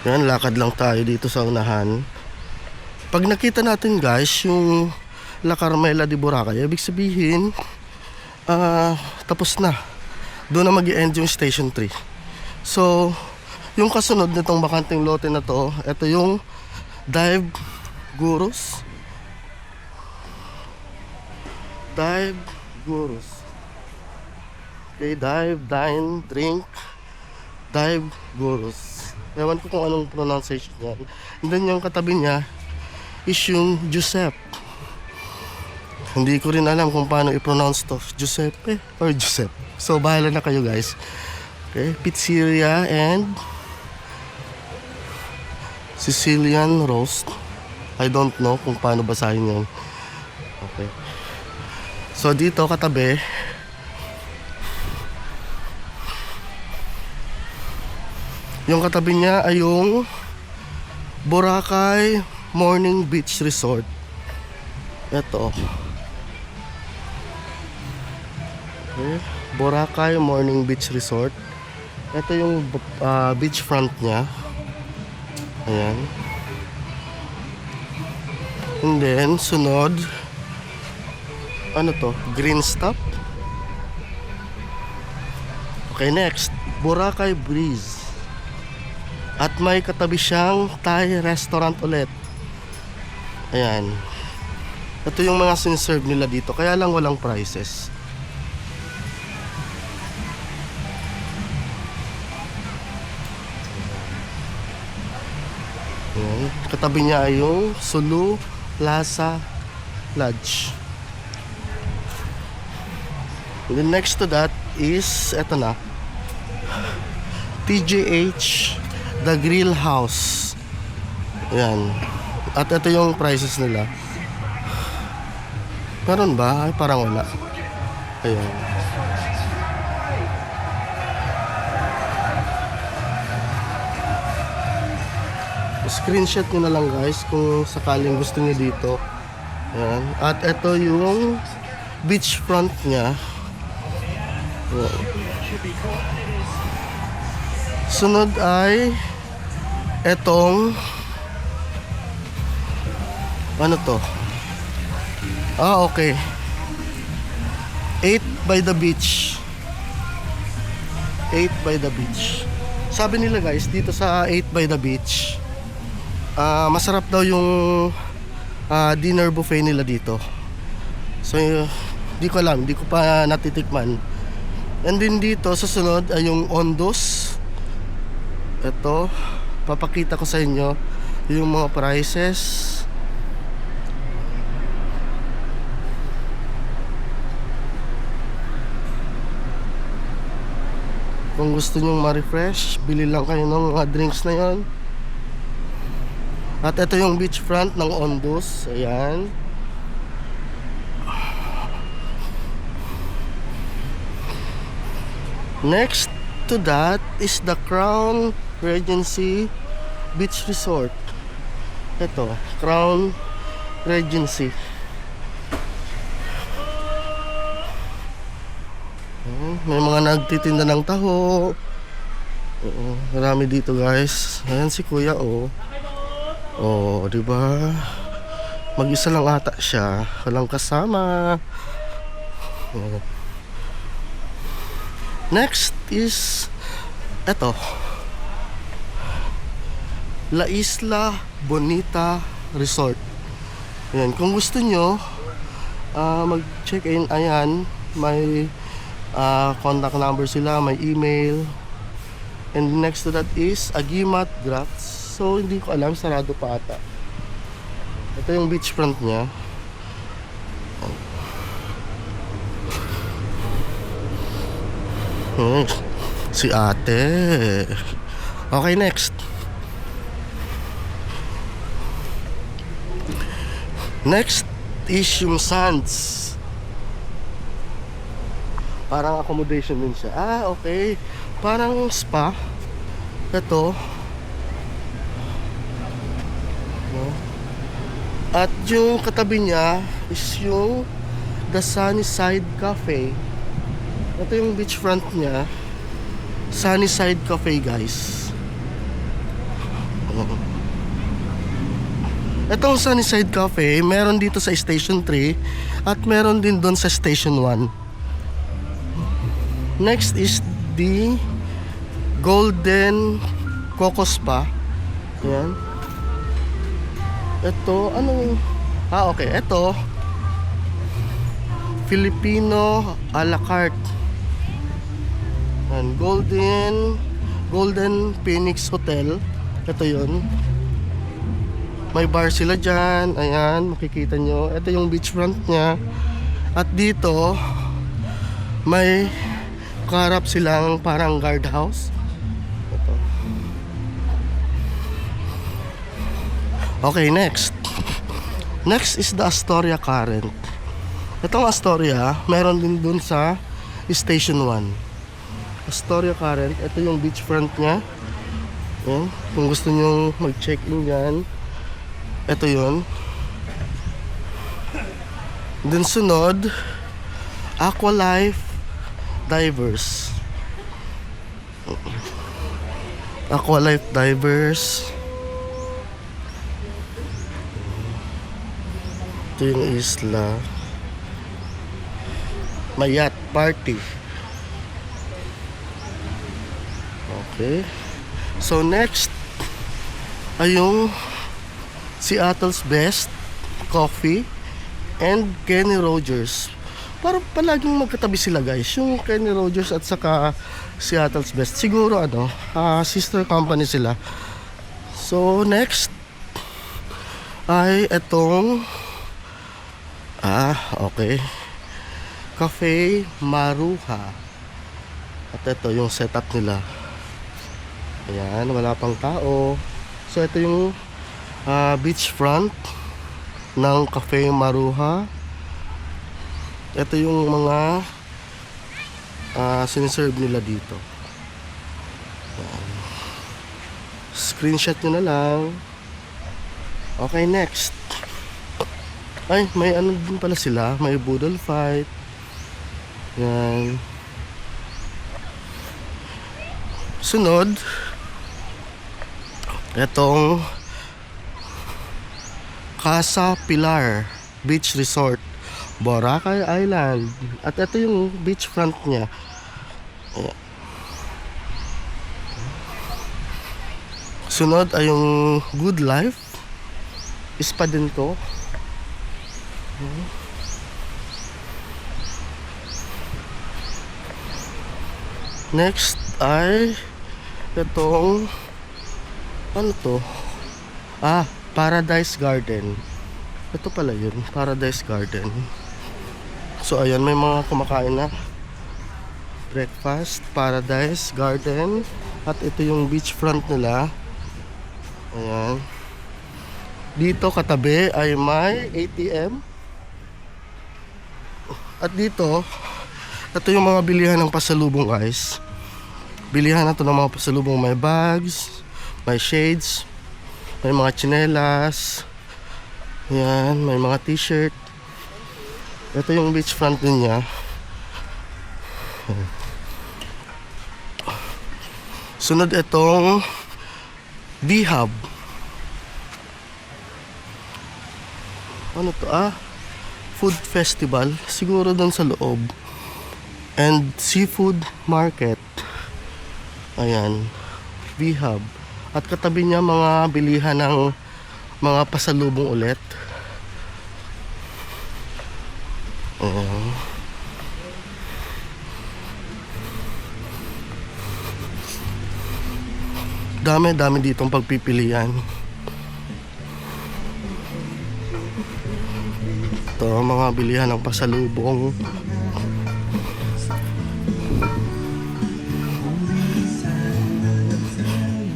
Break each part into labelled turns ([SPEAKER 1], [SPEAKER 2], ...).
[SPEAKER 1] Yan, lakad lang tayo dito sa unahan. Pag nakita natin guys yung La Carmela de Boracay, ibig sabihin tapos na. Doon na mag-i-end yung Station 3. So yung kasunod nitong bakanting lote na to, ito yung Dive Gurus. Dive Gurus. Okay, dive, dine, drink, Dive Gurus. Ewan ko kung anong pronunciation yan. And then yung katabi niya is yung Giuseppe. Hindi ko rin alam kung paano i-pronounce to, Giuseppe or Giuseppe. So bahala na kayo guys. Okay, pizzeria and Sicilian roast. I don't know kung paano basahin yun. Okay. So dito katabi, yung katabi niya ay yung Boracay Morning Beach Resort. Ito. Okay. Boracay Morning Beach Resort. Ito yung beach front niya. Ayan. And then sunod, ano to? Green Stop. Okay, next, Boracay Breeze. At may katabi siyang Thai restaurant ulit. Ayan. Ito yung mga siniserve nila dito, kaya lang walang prices. Ayan. Katabi niya ay yung Sulu Plaza Lodge. And then next to that is eto na, TJH The Grill House. Ayan. At ito yung prices nila. Meron ba? Ay, parang wala. Ayan. Screenshot nyo na lang guys kung sakaling gusto nyo dito. Ayan. At ito yung beachfront nya. Ayan. Sunod ay etong ano to? Okay. 8 by the beach. 8 by the beach. Sabi nila guys, dito sa 8 by the beach, masarap daw yung dinner buffet nila dito. So, di ko alam, di ko pa natitikman. And then dito, sa sunod ay yung Ondos. Ito, papakita ko sa inyo yung mga prices. Kung gusto nyo ma-refresh, bili lang kayo ng mga drinks na yon. At ito yung beachfront ng Ondos. Ayan. Next to that is the Crown Regency Beach Resort. Ito, Crown Regency. May mga nagtitinda ng taho. Marami dito guys. Ayan si kuya di ba? Mag-isa lang ata siya, walang kasama. Next is eto, La Isla Bonita Resort. Ayan, kung gusto nyo mag-check-in, ayan, may contact number sila, may email. And next to that is Agimat Grass. So hindi ko alam, sarado pa ata. Ito yung beachfront nya. Si ate. Okay, next. Next is yung Sands. Parang accommodation din siya. Okay. Parang spa. Ito. At yung katabi niya is yung The Sunnyside Cafe. Ito yung beachfront niya. Sunnyside Cafe guys. Itong Sunnyside Cafe, meron dito sa Station 3 at meron din doon sa Station 1. Next is the Golden Coco Spa. Ayan. Ito, anong... okay, ito Filipino a la carte. And Golden Phoenix Hotel. Ito yun. May bar sila dyan. Ayan, makikita nyo. Ito yung beachfront nya. At dito may kaharap silang parang guardhouse. Ito. Okay, next is the Astoria Current. Itong Astoria, meron din dun sa Station 1. Astoria Current, ito yung beachfront nya. Ayan. Kung gusto nyo mag-check-in dyan, ito yun. Then sunod, Aqualife Divers. Aqualife Divers. Ito yung isla. May yacht party. Okay. So next ay yung Seattle's Best Coffee and Kenny Rogers. Parang palaging magkatabi sila, guys. Yung Kenny Rogers at saka Seattle's Best. Siguro sister company sila. So next ay etong okay, Cafe Maruha. At ito yung setup nila. Ayan, wala pang tao. So ito yung beachfront ng Cafe Maruha. Ito yung mga siniserve nila dito. Ayan. Screenshot nyo na lang. Okay, next. Ay, may ano din pala sila. May Boodle Fight. Yan. Sunod, etong Casa Pilar Beach Resort, Boracay Island. At ito yung beachfront niya. Ayan. Sunod ay yung Good Life Spa din to. Next ay itong ano to? Paradise Garden. Ito pala yun, Paradise Garden. So ayan, may mga kumakain na breakfast, Paradise Garden. At ito yung beachfront nila. Ayan. Dito katabi ay may ATM. At dito, ito yung mga bilihan ng pasalubong, guys. Bilihan na to ng mga pasalubong. May bags, may shades, may mga tsinelas. Yan, may mga t-shirt. Ito yung beachfront din niya. Sunod itong B-Hub. Ano to? Food festival. Siguro doon sa loob. And seafood market. Ayan. B-Hub. At katabi niya mga bilihan ng mga pasalubong ulit. Ayan. Dami ditong pagpipilian. Ito, mga bilihan ng pasalubong.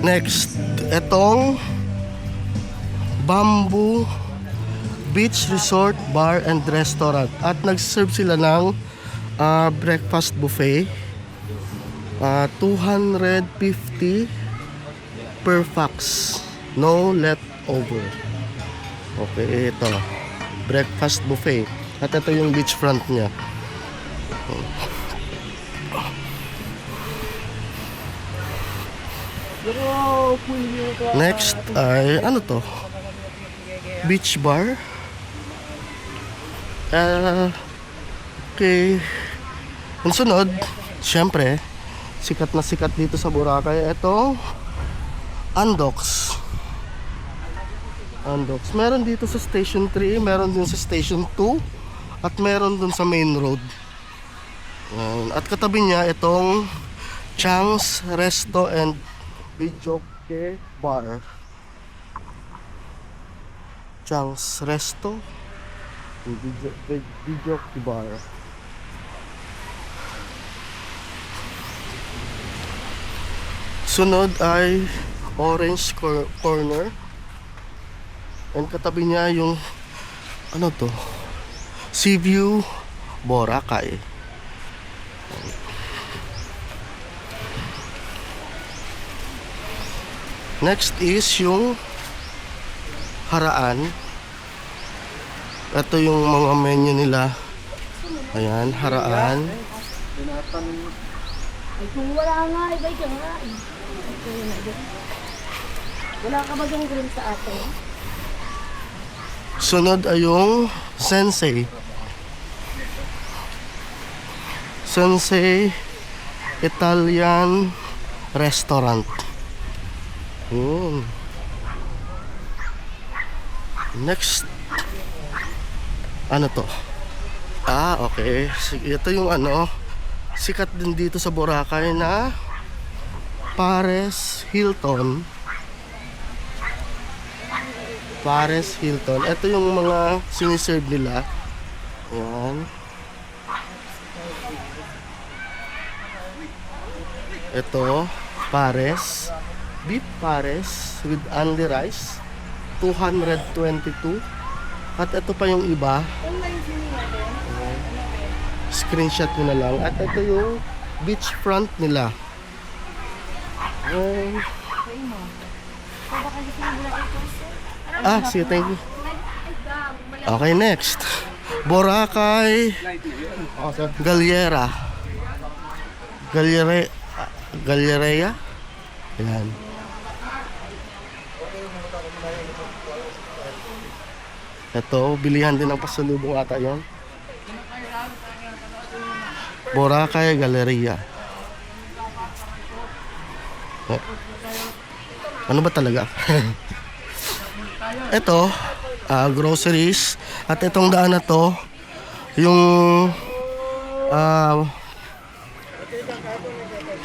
[SPEAKER 1] Next, etong Bamboo Beach Resort Bar and Restaurant. At nag-serve sila ng breakfast buffet. 250 per fax. No leftover. Okay, ito. Breakfast buffet. At ito yung beachfront niya. Next ay ano to? Beach bar. Okay. Ang sunod, syempre, sikat na sikat dito sa Boracay. Ito, Andox. Andox. Meron dito sa Station 3, meron din sa Station 2, at meron dun sa main road. At katabi niya itong Chang's Resto and Videoke Bar. Chang's Resto and Videoke Bar. Sunod ay Orange Corner. And katabi niya yung ano to? Seaview Boracay. Next is yung Haraan. Ito yung mga menu nila. Ayan, Haraan.
[SPEAKER 2] Ay, kung wala nga, ibay ka nga. Wala ka ba yung green sa atin?
[SPEAKER 1] Sunod ay yung Sensei. Sensei Italian Restaurant. Next, ano to? Okay. Sige, ito yung ano, sikat din dito sa Boracay na Pares Hilton. Pares Hilton. Ito yung mga siniserve nila. Ayan. Ito, Pares. Beef Pares with only rice. 222. At ito pa yung iba. Ayan. Screenshot nyo na lang. At ito yung beachfront nila. Ayan. Sige, thank you. Okay, next. Boracay Galera. Galleria. Ayan. Ito, bilihan din ng pasalubong ata yan. Boracay Galleria. Ano ba talaga? Ito, groceries. At itong daan na to, yung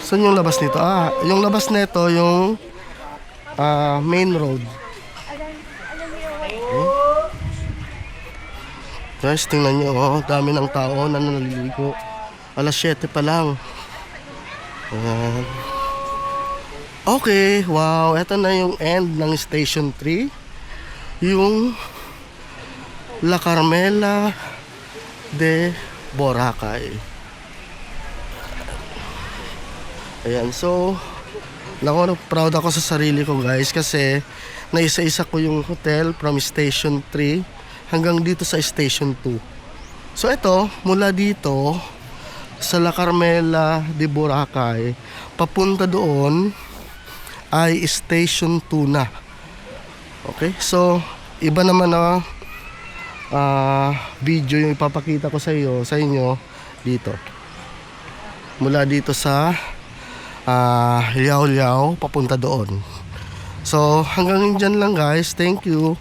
[SPEAKER 1] saan yung labas nito? Yung labas nito, yung main road. Guys, tingnan nyo, dami ng tao na naliligo. Alas 7 pa lang. Okay, wow, eto na yung end ng Station 3. Yung La Carmela de Boracay. Ayan, so proud ako sa sarili ko, guys, kasi naisa-isa ko yung hotel from Station 3 hanggang dito sa Station 2. So ito, mula dito sa La Carmela de Boracay papunta doon ay Station 2 na. Okay, so iba naman na video yung ipapakita ko sa inyo dito. Mula dito sa Liao Liao papunta doon. So hanggang dyan lang, guys. Thank you.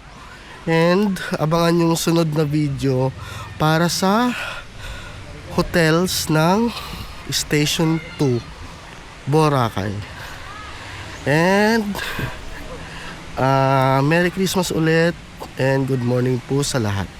[SPEAKER 1] And abangan yung sunod na video para sa hotels ng Station 2 Boracay. And Merry Christmas ulit and good morning po sa lahat.